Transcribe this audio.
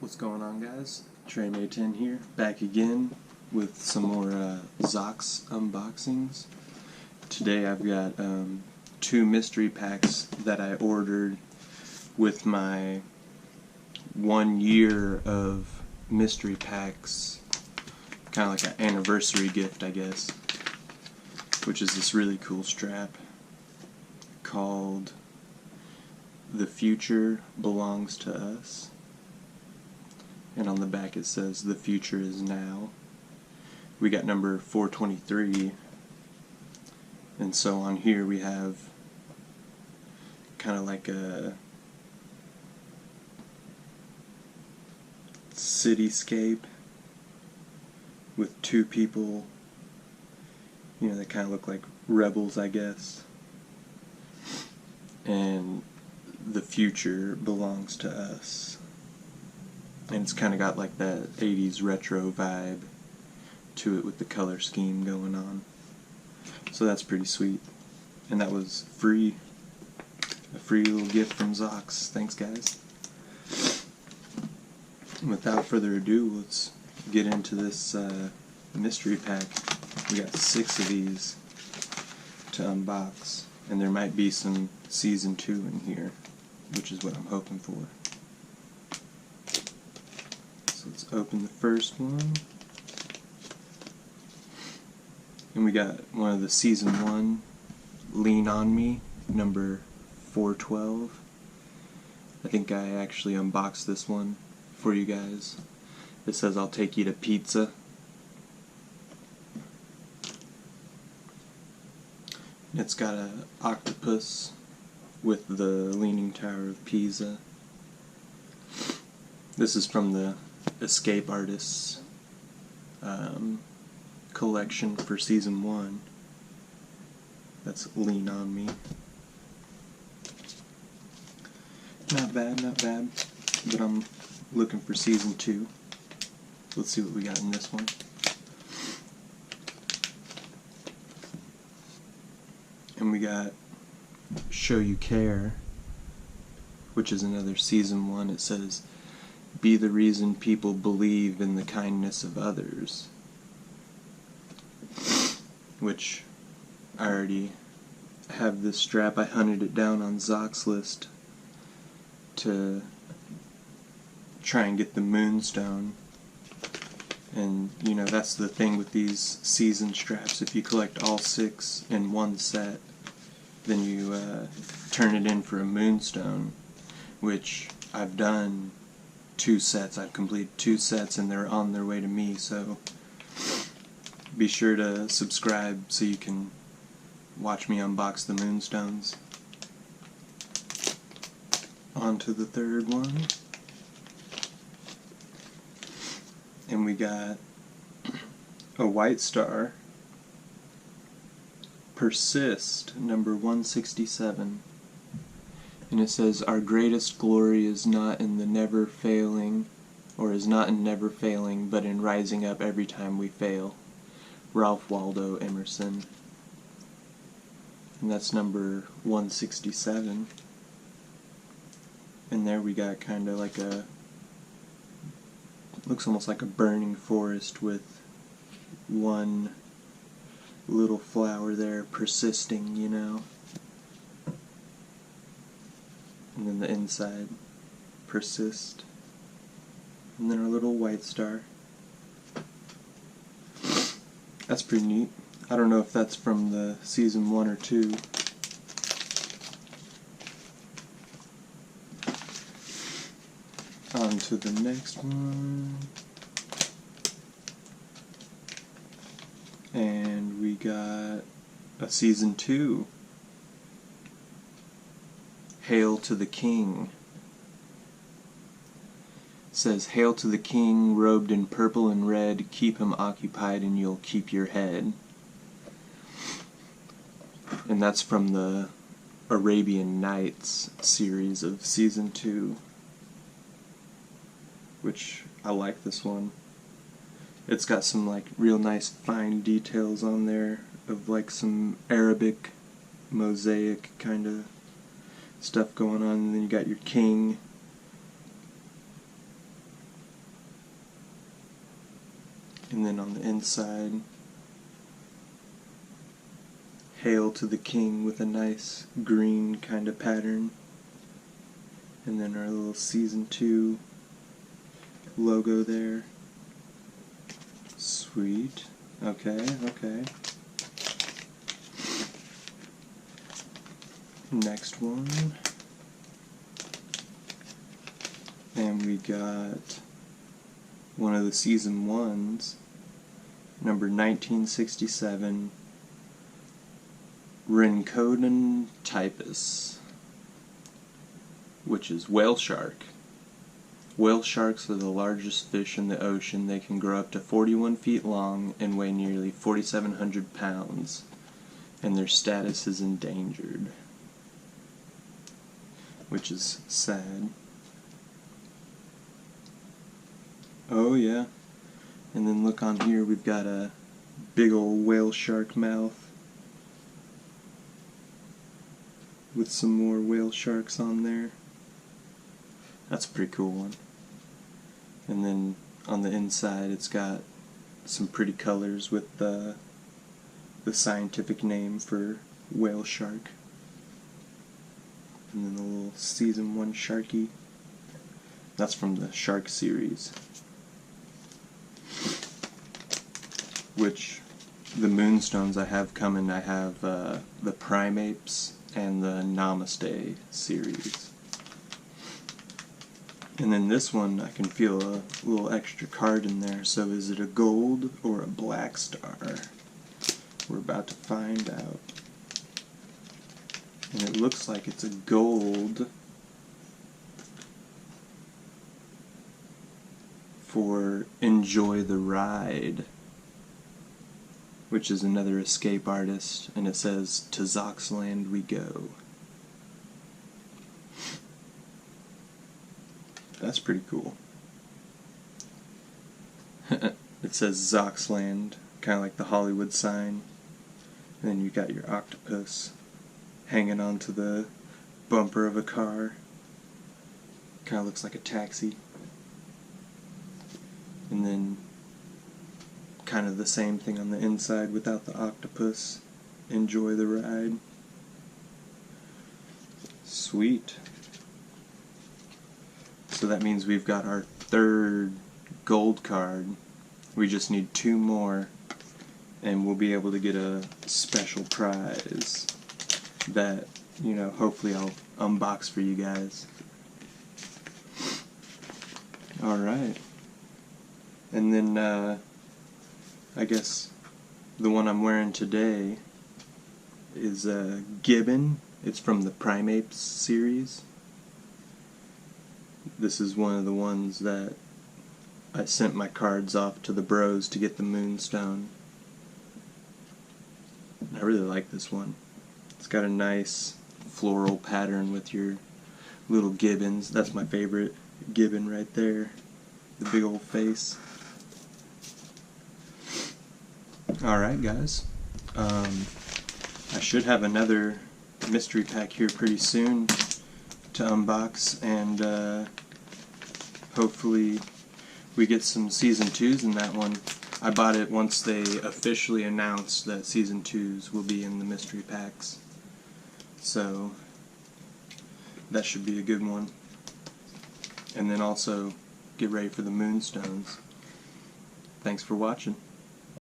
What's going on, guys? Trey May 10 here, back again with some more Zox unboxings. Today I've got two mystery packs that I ordered with my 1 year of mystery packs, kind of like an anniversary gift, I guess, which is this really cool strap called "The Future Belongs to Us." And on the back it says, "The future is now." We got number 423. And so on here we have kind of like a cityscape with two people, you know, that kind of look like rebels, I guess. And "the future belongs to us." And it's kind of got like that 80s retro vibe to it with the color scheme going on. So that's pretty sweet. And that was free. A free little gift from Zox. Thanks, guys. And without further ado, let's get into this mystery pack. We got 6 of these to unbox. And there might be some Season 2 in here, which is what I'm hoping for. So let's open the first one. And we got one of the Season 1, "Lean on Me," number 412. I think I actually unboxed this one for you guys. It says, "I'll take you to pizza." It's got an octopus with the Leaning Tower of Pisa. This is from the Escape Artists collection for Season 1. That's "Lean on Me." Not bad, not bad. But I'm looking for Season 2. Let's see what we got in this one. And we got "Show You Care," which is another Season 1. It says, "Be the reason people believe in the kindness of others." Which, I already have this strap. I hunted it down on Zox.la to try and get the Moonstone. And, you know, that's the thing with these season straps. If you collect all 6 in one set, then you turn it in for a Moonstone, which I've done 2 sets. I've completed 2 sets and they're on their way to me, so be sure to subscribe so you can watch me unbox the Moonstones. On to the third one. And we got a White Star, "Persist," number 167. And it says, "Our greatest glory is not in the never failing, or is not in never failing, but in rising up every time we fail." Ralph Waldo Emerson. And that's number 167. And there we got kind of like a, looks almost like a burning forest with one little flower there persisting, you know. And then the inside, "Persist." And then our little White Star. That's pretty neat. I don't know if that's from the Season 1 or 2. On to the next one. And we got a Season 2. "Hail to the King." It says, "Hail to the King, robed in purple and red. Keep him occupied and you'll keep your head." And that's from the Arabian Nights series of Season 2. Which, I like this one. It's got some like real nice fine details on there of like some Arabic mosaic kind of stuff going on. And then you got your king And then on the inside, Hail to the King with a nice green kind of pattern. And then our little Season 2 logo there. Sweet. Okay, okay. Next one. And we got one of the Season 1s, number 1967, Rhynchoden typus, which is whale shark. Whale sharks are the largest fish in the ocean. They can grow up to 41 feet long and weigh nearly 4,700 pounds, and their status is endangered, which is sad. Oh yeah, and then look on here, we've got a big old whale shark mouth with some more whale sharks on there. That's a pretty cool one. And then on the inside it's got some pretty colors with the scientific name for whale shark. And then the little Season 1 Sharky. That's from the Shark series. Which, the Moonstones I have coming, I have the Primates and the Namaste series. And then this one, I can feel a little extra card in there, so is it a gold or a black star? We're about to find out. And it looks like it's a gold for Enjoy the Ride, which is another Escape artist, and it says, "To Zox.la we go." That's pretty cool. It says Zox.la, kind of like the Hollywood sign. And then you got your octopus hanging onto the bumper of a car. Kind of looks like a taxi. And then kind of the same thing on the inside without the octopus. Enjoy the ride. Sweet. So that means we've got our third gold card. We just need 2 more and we'll be able to get a special prize that, you know, hopefully I'll unbox for you guys. Alright. And then, I guess the one I'm wearing today is a Gibbon. It's from the Primates series. This is one of the ones that I sent my cards off to the bros to get the Moonstone. I really like this one. It's got a nice floral pattern with your little gibbons. That's my favorite gibbon right there. The big old face. Alright guys, I should have another mystery pack here pretty soon to unbox, and hopefully we get some Season 2s in that one. I bought it once they officially announced that Season 2s will be in the mystery packs, so that should be a good one. And then also get ready for the Moonstones. Thanks for watching.